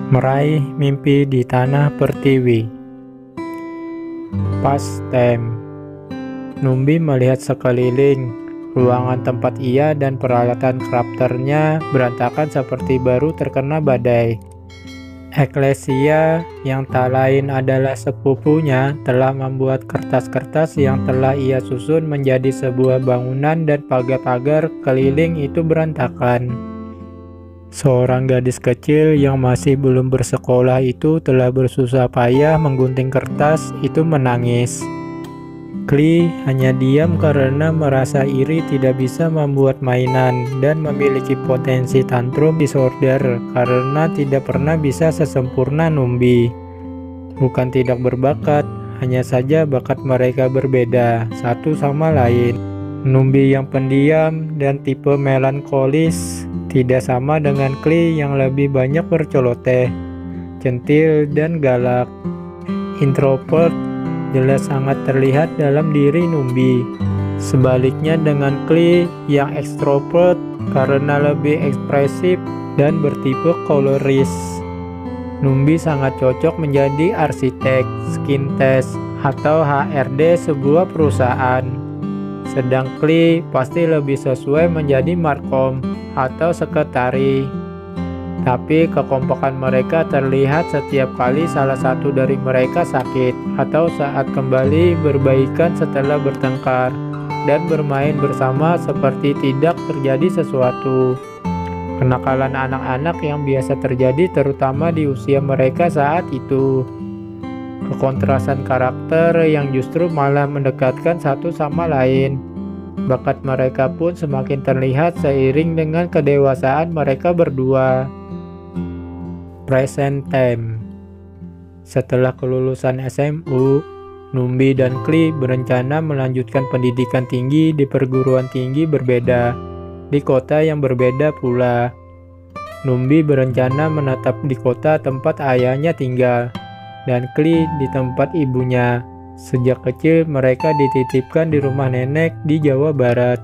Meraih mimpi di tanah pertiwi. Pastime. Numbi melihat sekeliling. Ruangan tempat ia dan peralatan crafternya berantakan seperti baru terkena badai. Eklesia, yang tak lain adalah sepupunya, telah membuat kertas-kertas yang telah ia susun menjadi sebuah bangunan, dan pagar-pagar keliling itu berantakan. Seorang gadis kecil yang masih belum bersekolah itu telah bersusah payah menggunting kertas itu menangis. Klee hanya diam karena merasa iri tidak bisa membuat mainan dan memiliki potensi tantrum disorder karena tidak pernah bisa sesempurna Numbi. Bukan tidak berbakat, hanya saja bakat mereka berbeda satu sama lain. Numbi yang pendiam dan tipe melankolis tidak sama dengan Klee yang lebih banyak berceloteh, centil, dan galak. Introvert jelas sangat terlihat dalam diri Numbi. Sebaliknya dengan Klee yang ekstrovert karena lebih ekspresif dan bertipe koloris. Numbi sangat cocok menjadi arsitek, skintes, atau HRD sebuah perusahaan. Sedang Klee pasti lebih sesuai menjadi markom atau sekretari. Tapi kekompakan mereka terlihat setiap kali salah satu dari mereka sakit atau saat kembali berbaikan setelah bertengkar dan bermain bersama seperti tidak terjadi sesuatu. Kenakalan anak-anak yang biasa terjadi terutama di usia mereka saat itu. Kekontrasan karakter yang justru malah mendekatkan satu sama lain. Bakat mereka pun semakin terlihat seiring dengan kedewasaan mereka berdua. Present time. Setelah kelulusan SMU, Numbi dan Klee berencana melanjutkan pendidikan tinggi di perguruan tinggi berbeda, di kota yang berbeda pula. Numbi berencana menetap di kota tempat ayahnya tinggal, dan Klee di tempat ibunya. Sejak kecil mereka dititipkan di rumah nenek di Jawa Barat,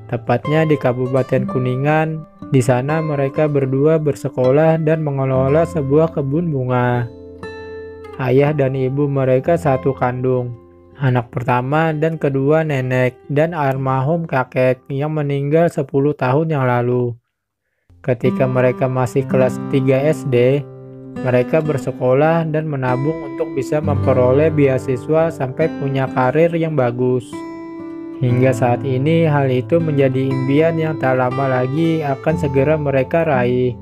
tepatnya di Kabupaten Kuningan. Di sana mereka berdua bersekolah dan mengelola sebuah kebun bunga. Ayah dan ibu mereka satu kandung, anak pertama dan kedua nenek dan almarhum kakek yang meninggal 10 tahun yang lalu. Ketika mereka masih kelas 3 SD, mereka bersekolah dan menabung untuk bisa memperoleh beasiswa sampai punya karir yang bagus. Hingga saat ini hal itu menjadi impian yang tak lama lagi akan segera mereka raih.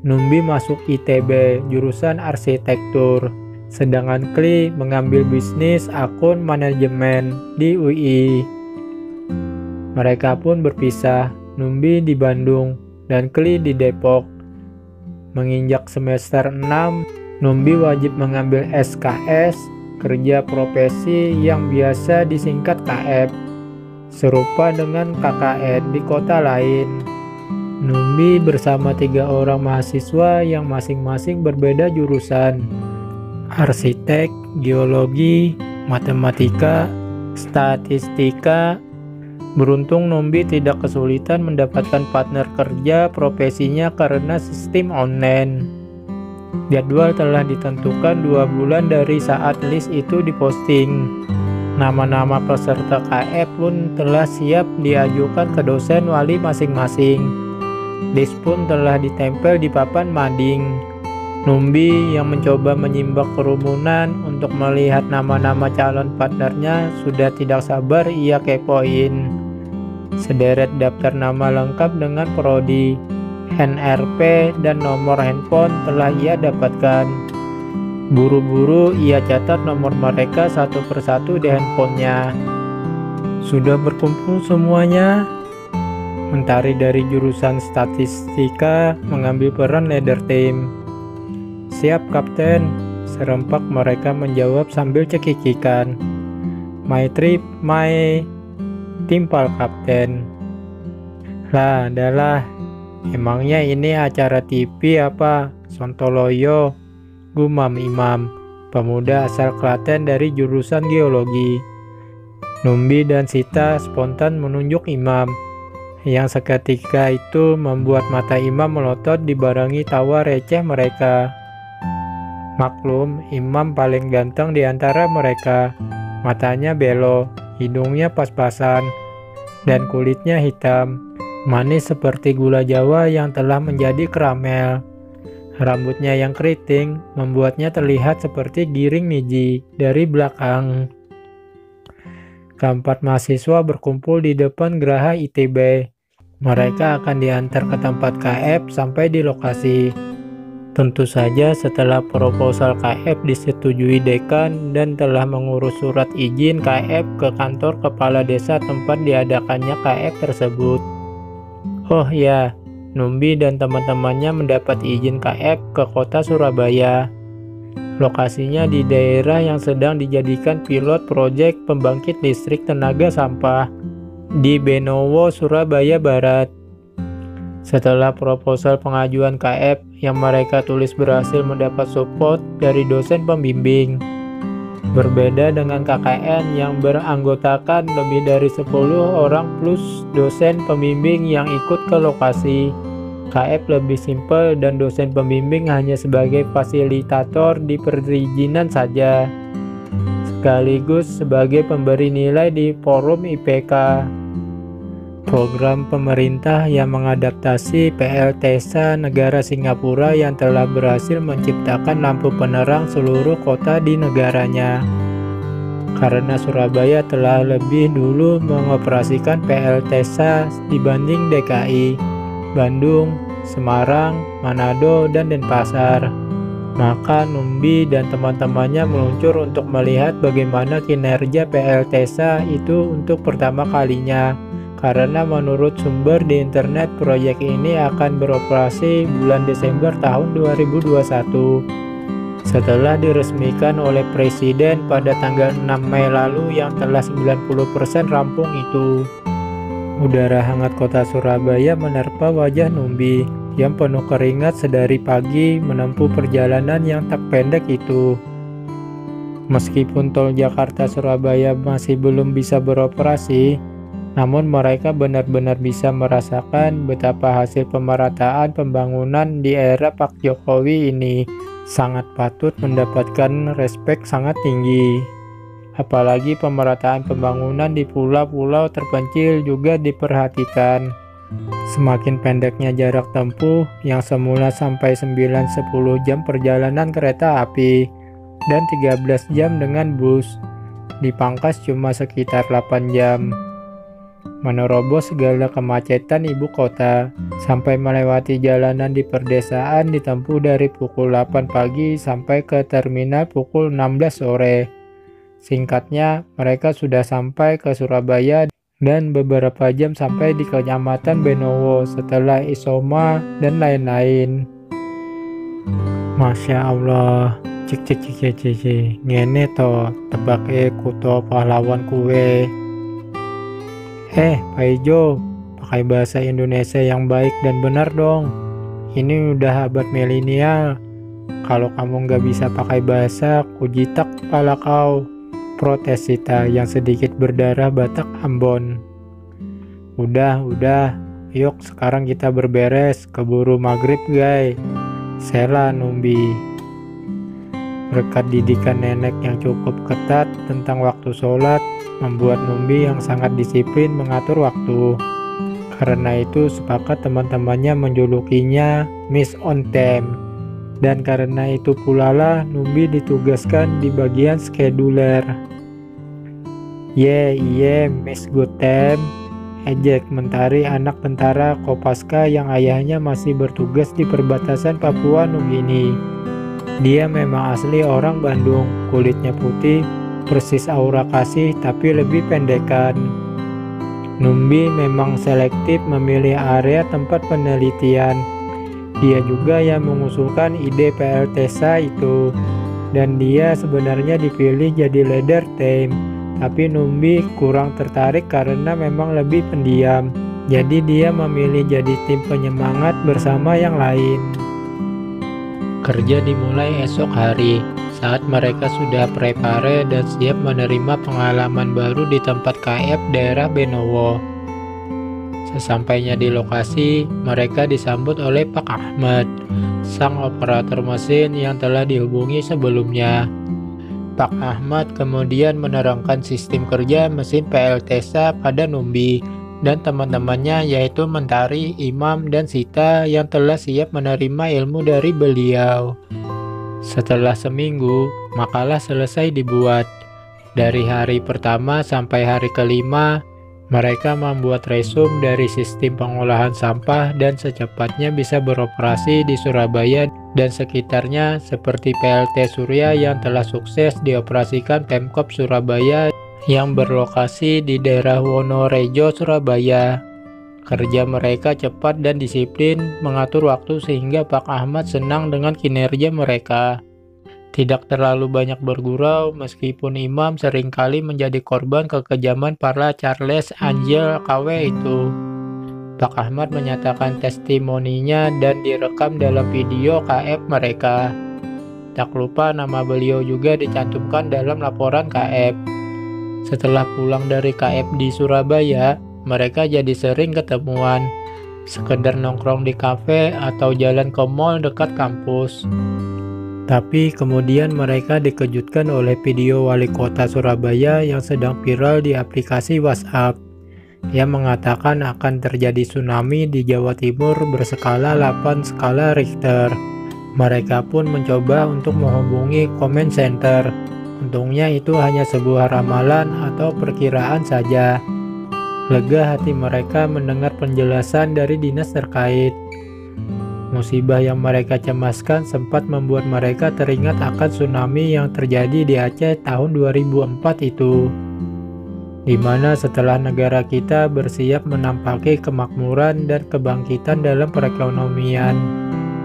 Numbi masuk ITB jurusan arsitektur, sedangkan Klee mengambil bisnis akun manajemen di UI. Mereka pun berpisah, Numbi di Bandung dan Klee di Depok. Menginjak semester 6, Numbi wajib mengambil SKS, kerja profesi yang biasa disingkat KF, serupa dengan KKN di kota lain. Numbi bersama 3 orang mahasiswa yang masing-masing berbeda jurusan, arsitek, geologi, matematika, statistika. Beruntung Numbi tidak kesulitan mendapatkan partner kerja profesinya karena sistem online. Jadwal telah ditentukan 2 bulan dari saat list itu diposting. Nama-nama peserta KF pun telah siap diajukan ke dosen wali masing-masing. List pun telah ditempel di papan mading. Numbi yang mencoba menyimbang kerumunan untuk melihat nama-nama calon partnernya sudah tidak sabar ia kepoin. Sederet daftar nama lengkap dengan prodi, NRP, dan nomor handphone telah ia dapatkan. Buru-buru ia catat nomor mereka satu persatu di handphonenya. Sudah berkumpul semuanya? Mentari dari jurusan statistika mengambil peran leader tim. Siap Kapten, serempak mereka menjawab sambil cekikikan. My trip, my timpal Kapten. Lah, adalah. Emangnya ini acara TV apa? Sontoloyo, gumam Imam, pemuda asal Klaten dari jurusan geologi. Numbi dan Sita spontan menunjuk Imam. yang seketika itu membuat mata Imam melotot dibarengi tawa receh mereka. Maklum, Imam paling ganteng di antara mereka. Matanya belo, hidungnya pas-pasan, dan kulitnya hitam, manis seperti gula Jawa yang telah menjadi karamel. Rambutnya yang keriting membuatnya terlihat seperti giring niji dari belakang. Keempat mahasiswa berkumpul di depan geraha ITB. Mereka akan diantar ke tempat KF sampai di lokasi. Tentu saja setelah proposal KF disetujui dekan dan telah mengurus surat izin KF ke kantor kepala desa tempat diadakannya KF tersebut. Oh ya, Numbi dan teman-temannya mendapat izin KF ke kota Surabaya. Lokasinya di daerah yang sedang dijadikan pilot proyek pembangkit listrik tenaga sampah di Benowo, Surabaya Barat. Setelah proposal pengajuan KF yang mereka tulis berhasil mendapat support dari dosen pembimbing. Berbeda dengan KKN yang beranggotakan lebih dari 10 orang plus dosen pembimbing yang ikut ke lokasi. KF lebih simpel dan dosen pembimbing hanya sebagai fasilitator di perizinan saja, sekaligus sebagai pemberi nilai di forum IPK. Program pemerintah yang mengadaptasi PLTSA negara Singapura yang telah berhasil menciptakan lampu penerang seluruh kota di negaranya. Karena Surabaya telah lebih dulu mengoperasikan PLTSA dibanding DKI, Bandung, Semarang, Manado, dan Denpasar. Maka Numbi dan teman-temannya meluncur untuk melihat bagaimana kinerja PLTSA itu untuk pertama kalinya. Karena menurut sumber di internet proyek ini akan beroperasi bulan Desember tahun 2021. Setelah diresmikan oleh Presiden pada tanggal 6 Mei lalu yang telah 90% rampung itu. Udara hangat kota Surabaya menerpa wajah Numbi yang penuh keringat sedari pagi menempuh perjalanan yang tak pendek itu. Meskipun tol Jakarta-Surabaya masih belum bisa beroperasi, namun mereka benar-benar bisa merasakan betapa hasil pemerataan pembangunan di era Pak Jokowi ini sangat patut mendapatkan respek sangat tinggi. Apalagi pemerataan pembangunan di pulau-pulau terpencil juga diperhatikan. Semakin pendeknya jarak tempuh yang semula sampai 9-10 jam perjalanan kereta api dan 13 jam dengan bus, dipangkas cuma sekitar 8 jam. Menerobos segala kemacetan ibu kota sampai melewati jalanan di perdesaan ditempuh dari pukul 8 pagi sampai ke terminal pukul 16 sore. Singkatnya, mereka sudah sampai ke Surabaya dan beberapa jam sampai di Kecamatan Benowo setelah Isoma dan lain-lain. Masya Allah, cik ngene to tebake kuto pahlawan kue. Pak Ijo, pakai bahasa Indonesia yang baik dan benar dong. Ini udah abad milenial. Kalau kamu nggak bisa pakai bahasa, kujitak kepala kau. Protes Sita yang sedikit berdarah Batak Ambon. Udah, yuk sekarang kita berberes, keburu maghrib guys. Sela Numbi. Berkat didikan nenek yang cukup ketat tentang waktu sholat, membuat Numbi yang sangat disiplin mengatur waktu. Karena itu sepakat teman-temannya menjulukinya Miss On Time. Dan karena itu pula lah Numbi ditugaskan di bagian scheduler. Iya, Miss Good Time, ejek Mentari anak tentara Kopaska yang ayahnya masih bertugas di perbatasan Papua Nugini. Dia memang asli orang Bandung, kulitnya putih, persis Aura Kasih tapi lebih pendekan. Numbi memang selektif memilih area tempat penelitian. Dia juga yang mengusulkan ide PLTSA itu. Dan dia sebenarnya dipilih jadi leader team. Tapi Numbi kurang tertarik karena memang lebih pendiam. Jadi dia memilih jadi tim penyemangat bersama yang lain. Kerja dimulai esok hari, saat mereka sudah prepare dan siap menerima pengalaman baru di tempat KF daerah Benowo. Sesampainya di lokasi, mereka disambut oleh Pak Ahmad, sang operator mesin yang telah dihubungi sebelumnya. Pak Ahmad kemudian menerangkan sistem kerja mesin PLTSA pada Numbi dan teman-temannya, yaitu Mentari, Imam, dan Sita yang telah siap menerima ilmu dari beliau. Setelah seminggu, makalah selesai dibuat. Dari hari pertama sampai hari kelima, mereka membuat resume dari sistem pengolahan sampah dan secepatnya bisa beroperasi di Surabaya dan sekitarnya, seperti PLT Surya yang telah sukses dioperasikan Pemkop Surabaya yang berlokasi di daerah Wonorejo, Surabaya. Kerja mereka cepat dan disiplin, mengatur waktu sehingga Pak Ahmad senang dengan kinerja mereka. Tidak terlalu banyak bergurau, meskipun Imam seringkali menjadi korban kekejaman para Charles Angel KW itu. Pak Ahmad menyatakan testimoninya dan direkam dalam video KF mereka. Tak lupa nama beliau juga dicantumkan dalam laporan KF. Setelah pulang dari KF di Surabaya, mereka jadi sering ketemuan, sekedar nongkrong di kafe atau jalan ke mall dekat kampus. Tapi kemudian mereka dikejutkan oleh video wali kota Surabaya yang sedang viral di aplikasi WhatsApp. Ia mengatakan akan terjadi tsunami di Jawa Timur berskala 8 skala Richter. Mereka pun mencoba untuk menghubungi comment center. Untungnya itu hanya sebuah ramalan atau perkiraan saja. Lega hati mereka mendengar penjelasan dari dinas terkait. Musibah yang mereka cemaskan sempat membuat mereka teringat akan tsunami yang terjadi di Aceh tahun 2004 itu, di mana setelah negara kita bersiap menampaki kemakmuran dan kebangkitan dalam perekonomian,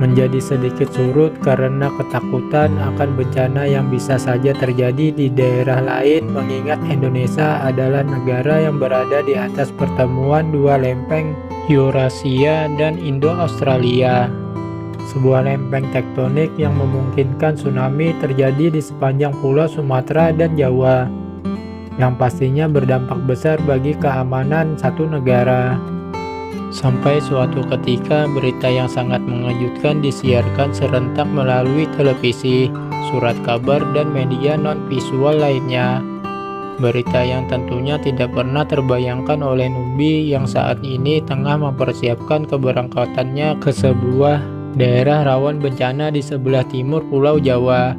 menjadi sedikit surut karena ketakutan akan bencana yang bisa saja terjadi di daerah lain, mengingat Indonesia adalah negara yang berada di atas pertemuan dua lempeng Eurasia dan Indo-Australia, sebuah lempeng tektonik yang memungkinkan tsunami terjadi di sepanjang pulau Sumatera dan Jawa, yang pastinya berdampak besar bagi keamanan satu negara. Sampai suatu ketika berita yang sangat mengejutkan disiarkan serentak melalui televisi, surat kabar, dan media non-visual lainnya. Berita yang tentunya tidak pernah terbayangkan oleh Numbi yang saat ini tengah mempersiapkan keberangkatannya ke sebuah daerah rawan bencana di sebelah timur Pulau Jawa.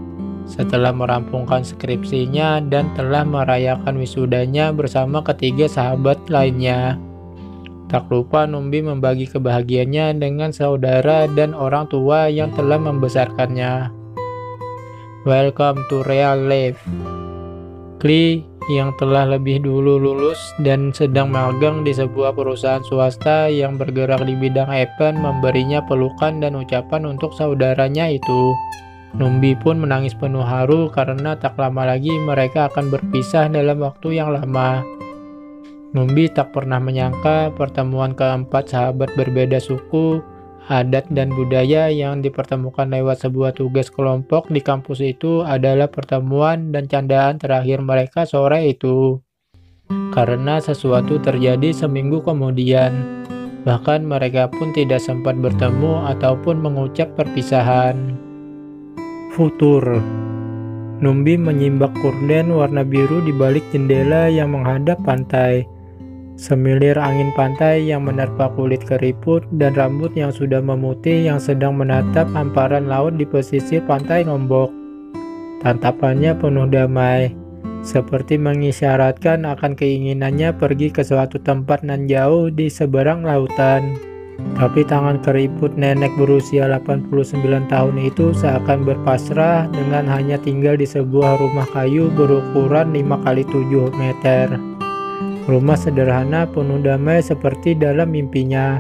Setelah merampungkan skripsinya dan telah merayakan wisudanya bersama ketiga sahabat lainnya. Tak lupa Numbi membagi kebahagiaannya dengan saudara dan orang tua yang telah membesarkannya. Welcome to real life. Kli yang telah lebih dulu lulus dan sedang magang di sebuah perusahaan swasta yang bergerak di bidang event memberinya pelukan dan ucapan untuk saudaranya itu. Numbi pun menangis penuh haru karena tak lama lagi mereka akan berpisah dalam waktu yang lama. Numbi tak pernah menyangka pertemuan keempat sahabat berbeda suku, adat dan budaya yang dipertemukan lewat sebuah tugas kelompok di kampus itu adalah pertemuan dan candaan terakhir mereka sore itu. Karena sesuatu terjadi seminggu kemudian, bahkan mereka pun tidak sempat bertemu ataupun mengucap perpisahan. Futur. Numbi menyimbak korden warna biru di balik jendela yang menghadap pantai. Semilir angin pantai yang menerpa kulit keriput dan rambut yang sudah memutih yang sedang menatap hamparan laut di pesisir pantai Lombok. Tatapannya penuh damai, seperti mengisyaratkan akan keinginannya pergi ke suatu tempat nan jauh di seberang lautan. Tapi tangan keriput nenek berusia 89 tahun itu seakan berpasrah dengan hanya tinggal di sebuah rumah kayu berukuran 5x7 meter. Rumah sederhana penuh damai seperti dalam mimpinya.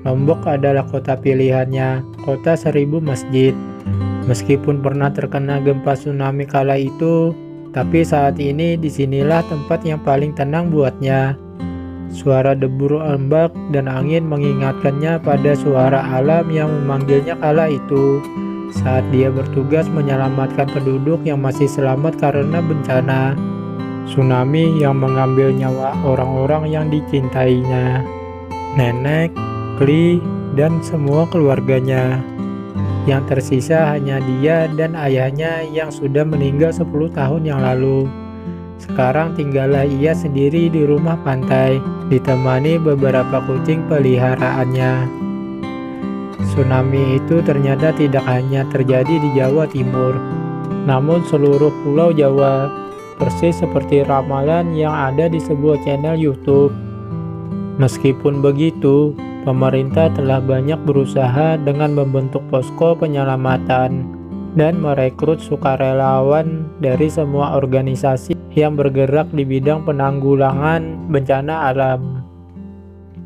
Lombok adalah kota pilihannya, kota 1000 masjid. Meskipun pernah terkena gempa tsunami kala itu, tapi saat ini disinilah tempat yang paling tenang buatnya. Suara debur ombak dan angin mengingatkannya pada suara alam yang memanggilnya kala itu, saat dia bertugas menyelamatkan penduduk yang masih selamat karena bencana tsunami yang mengambil nyawa orang-orang yang dicintainya. nenek, Kli, dan semua keluarganya. Yang tersisa hanya dia dan ayahnya yang sudah meninggal 10 tahun yang lalu. Sekarang tinggallah ia sendiri di rumah pantai, ditemani beberapa kucing peliharaannya. Tsunami itu ternyata tidak hanya terjadi di Jawa Timur, namun seluruh pulau Jawa, persis seperti ramalan yang ada di sebuah channel YouTube. Meskipun begitu, pemerintah telah banyak berusaha dengan membentuk posko penyelamatan dan merekrut sukarelawan dari semua organisasi yang bergerak di bidang penanggulangan bencana alam.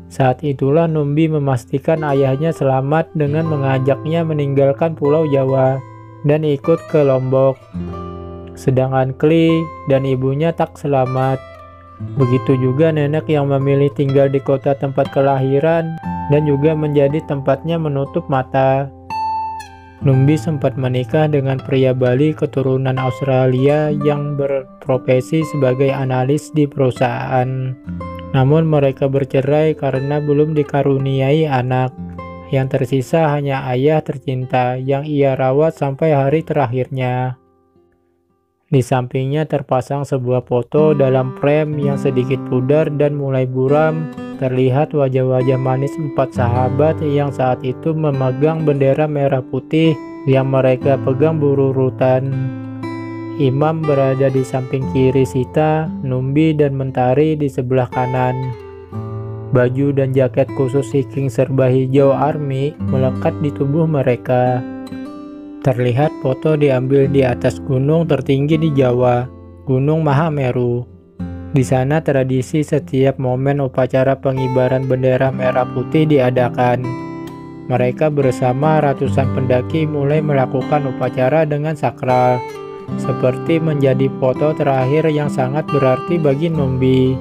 Saat itulah Numbi memastikan ayahnya selamat dengan mengajaknya meninggalkan Pulau Jawa dan ikut ke Lombok. Sedangkan Kli dan ibunya tak selamat. Begitu juga nenek yang memilih tinggal di kota tempat kelahiran dan juga menjadi tempatnya menutup mata. Numbi sempat menikah dengan pria Bali keturunan Australia yang berprofesi sebagai analis di perusahaan. Namun mereka bercerai karena belum dikaruniai anak. Yang tersisa hanya ayah tercinta yang ia rawat sampai hari terakhirnya. Di sampingnya terpasang sebuah foto dalam frame yang sedikit pudar dan mulai buram. Terlihat wajah-wajah manis 4 sahabat yang saat itu memegang bendera merah putih yang mereka pegang berurutan. Imam berada di samping kiri Sita, Numbi dan Mentari di sebelah kanan. Baju dan jaket khusus Hiking serba hijau army melekat di tubuh mereka. Terlihat foto diambil di atas gunung tertinggi di Jawa, Gunung Mahameru. Di sana tradisi setiap momen upacara pengibaran bendera merah putih diadakan. Mereka bersama ratusan pendaki mulai melakukan upacara dengan sakral, seperti menjadi foto terakhir yang sangat berarti bagi Numbi.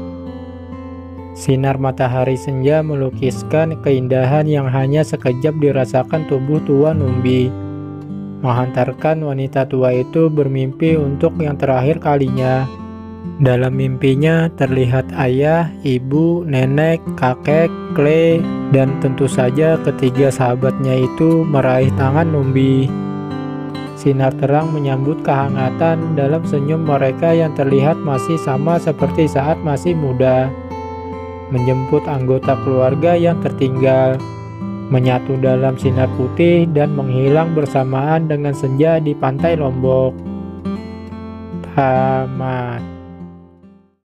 Sinar matahari senja melukiskan keindahan yang hanya sekejap dirasakan tubuh tua Numbi. Menghantarkan wanita tua itu bermimpi untuk yang terakhir kalinya. Dalam mimpinya terlihat ayah, ibu, nenek, kakek, Kle, dan tentu saja ketiga sahabatnya itu meraih tangan Numbi. Sinar terang menyambut kehangatan dalam senyum mereka yang terlihat masih sama seperti saat masih muda. Menjemput anggota keluarga yang tertinggal. Menyatu dalam sinar putih dan menghilang bersamaan dengan senja di pantai Lombok. Tamat.